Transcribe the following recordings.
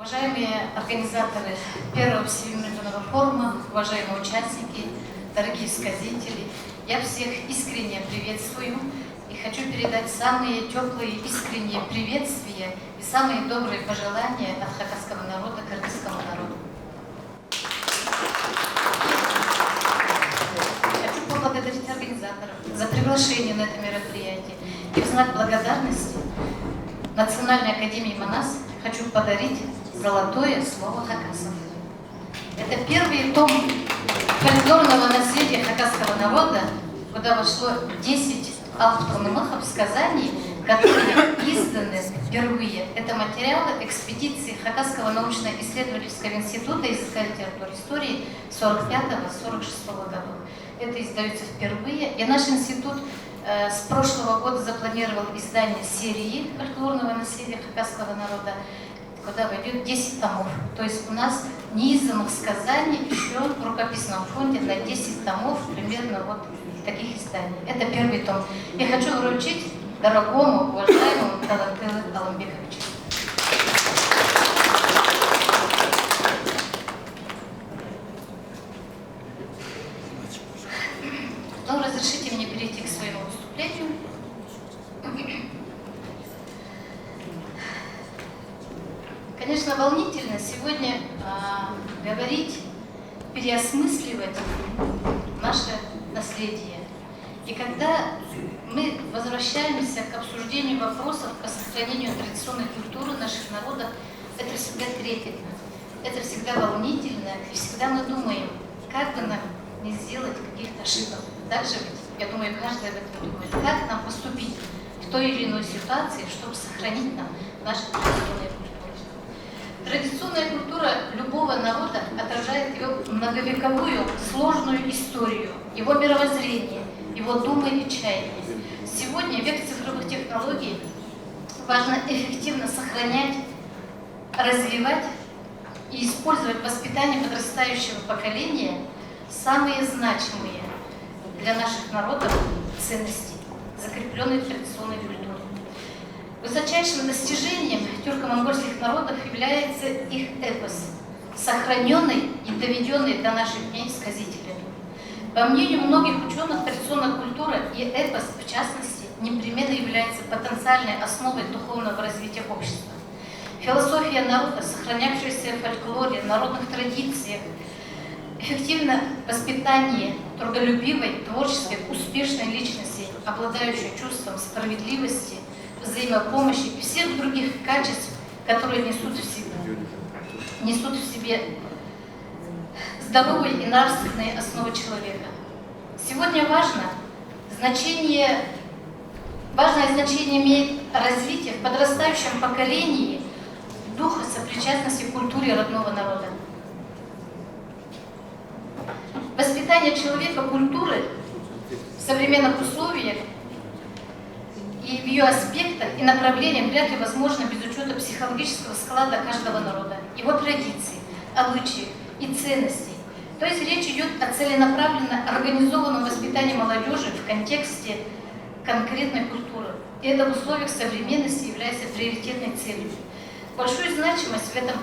Уважаемые организаторы первого Всемирного форума, уважаемые участники, дорогие сказители, я всех искренне приветствую и хочу передать самые теплые искренние приветствия и самые добрые пожелания от хакасского народа, кыргызскому народу. Хочу поблагодарить организаторов за приглашение на это мероприятие и в знак благодарности Национальной академии Манас хочу подарить золотое слово хакасов. Это первый том фольклорного наследия хакасского народа, куда вошло 10 автономных сказаний, которые изданы впервые. Это материалы экспедиции Хакасского научно-исследовательского института изыскания литературы истории 45-46 годов. Это издается впервые. И наш институт с прошлого года запланировал издание серии фольклорного наследия хакасского народа, куда войдет 10 томов. То есть у нас неизданных сказаний еще в рукописном фонде на 10 томов, примерно вот таких изданий. Это первый том. Я хочу вручить дорогому, уважаемому Талантылу Аламбековичу. Ну, разрешите мне перейти к своему выступлению. Конечно, волнительно сегодня говорить, переосмысливать наше наследие. И когда мы возвращаемся к обсуждению вопросов по сохранению традиционной культуры наших народов, это всегда трепетно, это всегда волнительно, и всегда мы думаем, как бы нам не сделать каких-то ошибок. Также, я думаю, каждый об этом думает, как нам поступить в той или иной ситуации, чтобы сохранить нам наши традиционные культуры. Традиционная культура любого народа отражает его многовековую сложную историю, его мировоззрение, его думы и чаяния. Сегодня, в век цифровых технологий, важно эффективно сохранять, развивать и использовать в воспитании подрастающего поколения самые значимые для наших народов ценности, закрепленные в традиционной культуре. Высочайшим достижением тюрко-монгольских народов является их эпос, сохраненный и доведенный до наших дней сказителями. По мнению многих ученых, традиционная культура и эпос, в частности, непременно является потенциальной основой духовного развития общества. Философия народа, сохранявшаяся в фольклоре, народных традициях, эффективное воспитание трудолюбивой, творческой, успешной личности, обладающей чувством справедливости, взаимопомощи и всех других качеств, которые несут в себе здоровые и нравственные основы человека. Сегодня важное значение имеет развитие в подрастающем поколении духа сопричастности к культуре родного народа. Воспитание человека культуры в современных условиях и в ее аспектах и направлениях вряд ли возможно без учета психологического склада каждого народа, его традиций, обычаев и ценностей. То есть речь идет о целенаправленно организованном воспитании молодежи в контексте конкретной культуры. И это в условиях современности является приоритетной целью. Большую значимость в этом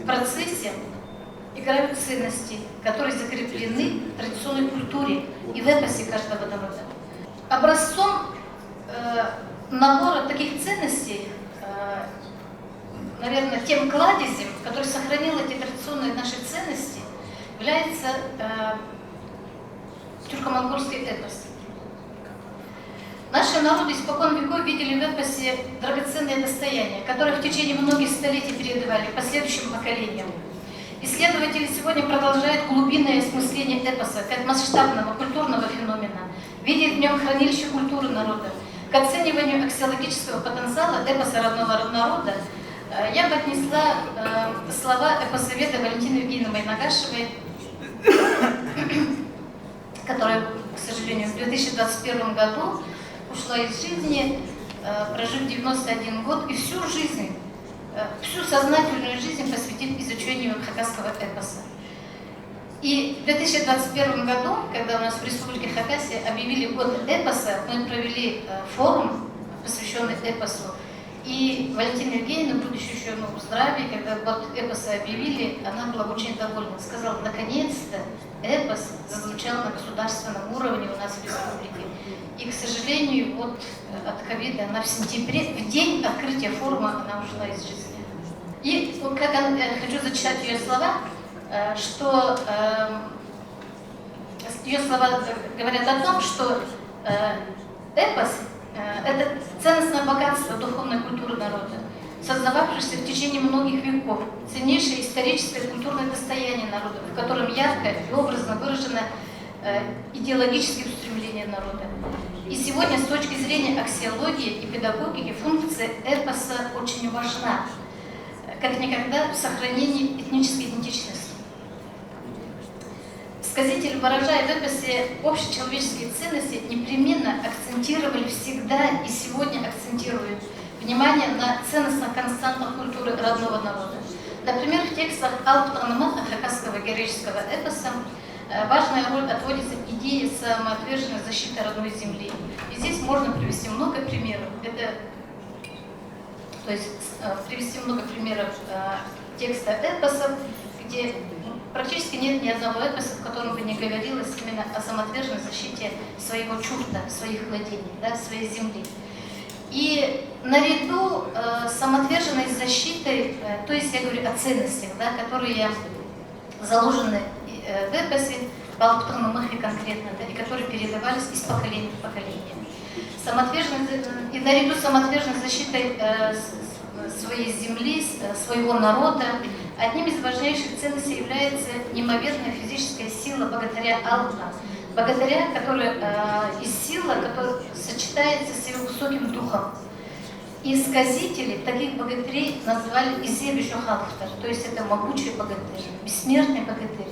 процессе играют ценности, которые закреплены в традиционной культуре и в эпосе каждого народа. Образцом набора таких ценностей, наверное, тем кладезем, который сохранил эти традиционные наши ценности, является тюрко-монгольский эпос. Наши народы испокон веков видели в эпосе драгоценное достояние, которое в течение многих столетий передавали последующим поколениям. Исследователи сегодня продолжают глубинное осмысление эпоса как масштабного культурного феномена, видят в нем хранилище культуры народа. К оцениванию аксиологического потенциала эпоса родного народа я бы отнесла слова эпосоведа Валентины Евгеньевны Нагашевой, которая, к сожалению, в 2021 году ушла из жизни, прожив 91 год и всю жизнь, всю сознательную жизнь посвятив изучению хакасского эпоса. И в 2021 году, когда у нас в Республике Хакасия объявили год эпоса, мы провели форум, посвященный эпосу, И Валентина Евгеньевна, будучи еще в здравии, когда вот эпосы объявили, она была очень довольна. Сказала, наконец-то эпос зазвучал на государственном уровне у нас в республике. И, к сожалению, вот от ковида она в сентябре, в день открытия форума, она ушла из жизни. И вот как хочу зачитать ее слова, что ее слова говорят о том, что эпос – это ценностное богатство духовной культуры народа, создававшееся в течение многих веков, ценнейшее историческое и культурное достояние народа, в котором ярко и образно выражено идеологические устремления народа. И сегодня с точки зрения аксиологии и педагогики функция эпоса очень важна, как никогда в сохранении этнической идентичности. Сказители, выражая в эпосе общечеловеческие ценности, непременно акцентировали всегда и сегодня акцентируют внимание на ценностных константах культуры родного народа. Например, в текстах Алп-Танамаха хакасского героического эпоса важная роль отводится идее самоотверженной защиты родной земли. И здесь можно привести много примеров. Привести много примеров текста эпосов, где практически нет ни одного эпоса, в котором бы не говорилось именно о самоотверженной защите своего чурта, своих владений, да, своей земли. И наряду с самоотверженной защитой, то есть я говорю о ценностях, да, которые заложены в эпосе, в Алп-Танамахе конкретно, да, и которые передавались из поколения в поколение. И наряду с самоотверженной защитой своей земли, своего народа, одним из важнейших ценностей является неимоверная физическая сила богатыря Алпа. Богатыря, сила, которая сочетается с его высоким духом. И сказители таких богатырей назвали Изебишохалфтар, то есть это могучий богатырь, бессмертный богатырь.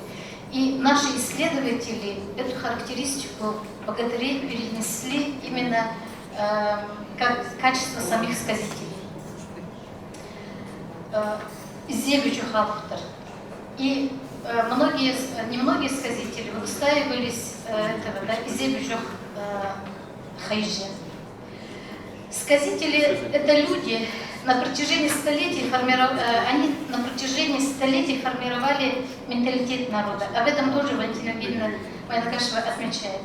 И наши исследователи эту характеристику богатырей перенесли именно как качество самих сказителей. Изебишохалфтар. И немногие сказители удостаивались этого, да, Изебишох Хайже. Сказители – это люди, на протяжении столетий формировали менталитет народа. Об этом тоже Валентина Евгеньевна Майнакашева отмечает.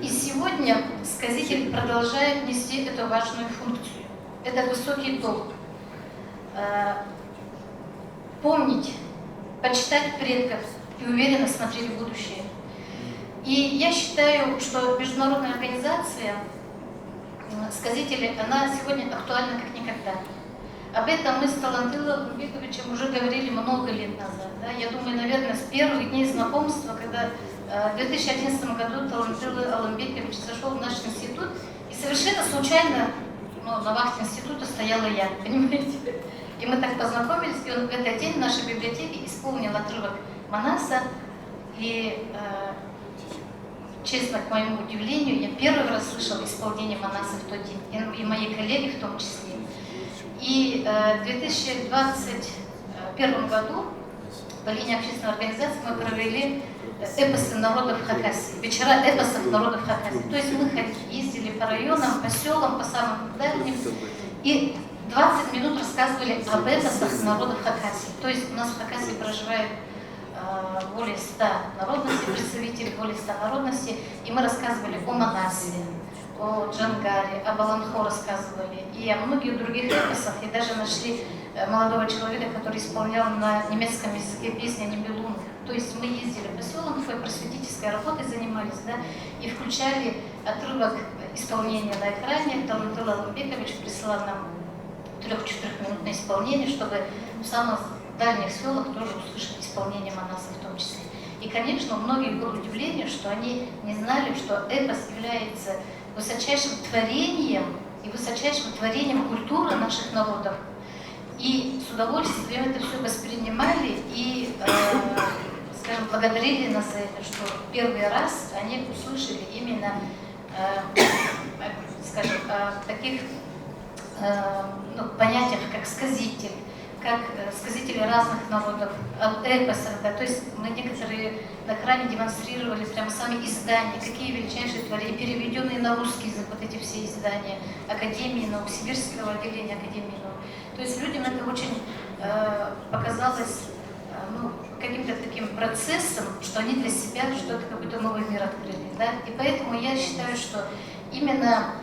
И сегодня сказители продолжают нести эту важную функцию. Это высокий долг. Помнить, почитать предков и уверенно смотреть в будущее. И я считаю, что международная организация сказителей, она сегодня актуальна как никогда. Об этом мы с Талантылом Аламбековичем уже говорили много лет назад. Да? Я думаю, наверное, с первых дней знакомства, когда в 2011 году Талантыл Аламбекович зашел в наш институт, и совершенно случайно на вахте института стояла я, понимаете? И мы так познакомились, и он в этот день в нашей библиотеке исполнил отрывок Манаса, и честно, к моему удивлению, я первый раз слышала исполнение Манаса в тот день, и мои коллеги в том числе. И в 2021 году по линии общественной организации мы провели эпосы народов Хакасии, вечера эпосов народов Хакасии. То есть мы ездили по районам, по селам, по самым дальним, и 20 минут рассказывали об эпосах народов Хакасии. То есть у нас в Хакасии проживает более 100 народностей, представителей более 100 народностей, и мы рассказывали о Манасе, о Джангаре, о Баланхо рассказывали, и о многих других эпосах, и даже нашли молодого человека, который исполнял на немецком языке песни «Нибелунг». То есть мы ездили по селам, просветительской работой занимались, да, и включали отрывок исполнения на экране. Талантыл Аламбекович присылал нам 3-4-минутное исполнение, чтобы в самых дальних селах тоже услышать исполнение Манаса в том числе. И, конечно, у многих было удивление, что они не знали, что эпос является высочайшим творением и высочайшим творением культуры наших народов. И с удовольствием это все воспринимали и, скажем, благодарили нас за это, что первый раз они услышали именно, скажем, таких понятиях, как сказитель, как сказители разных народов, эпосов, да, то есть мы некоторые на храме демонстрировали прямо сами издания, какие величайшие творения, переведенные на русский язык, вот эти все издания Академии наук, Сибирского отделения Академии наук. То есть людям это очень показалось ну, каким-то таким процессом, что они для себя что-то, какой-то новый мир открыли. Да? И поэтому я считаю, что именно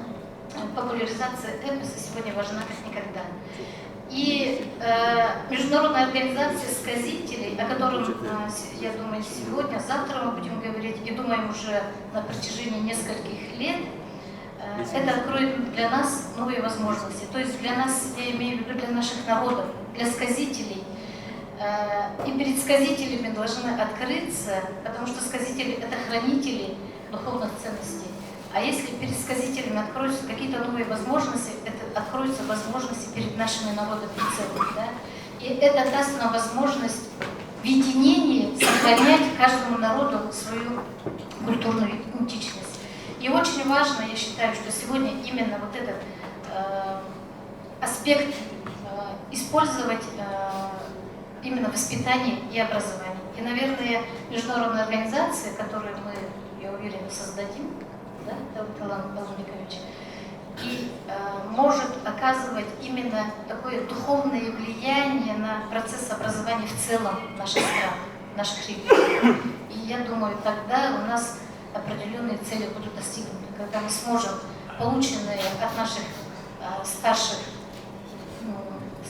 популяризация эпоса сегодня важна как никогда. И международная организация сказителей, о котором, я думаю, сегодня, завтра мы будем говорить, и думаем уже на протяжении нескольких лет, это откроет для нас новые возможности. То есть для нас, я имею в виду для наших народов, для сказителей. И перед сказителями должны открыться, потому что сказители – это хранители духовных ценностей. А если перед сказителями откроются какие-то новые возможности, это откроются возможности перед нашими народами в целом. Да? И это даст нам возможность в единении сохранять каждому народу свою культурную идентичность. И очень важно, я считаю, что сегодня именно вот этот аспект использовать именно воспитание и образование. И, наверное, международная организация, которую мы, я уверена, создадим, да, Талант Балмикович, и может оказывать именно такое духовное влияние на процесс образования в целом наших стран, наших регионов. И я думаю, тогда у нас определенные цели будут достигнуты, когда мы сможем полученные от наших старших,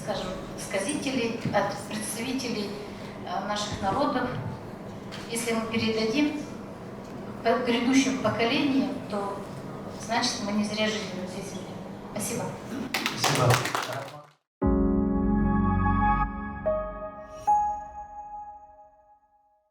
скажем, сказителей, от представителей наших народов, если мы передадим грядущим поколениям, то значит мы не зря жили на этой земле. Спасибо. Спасибо.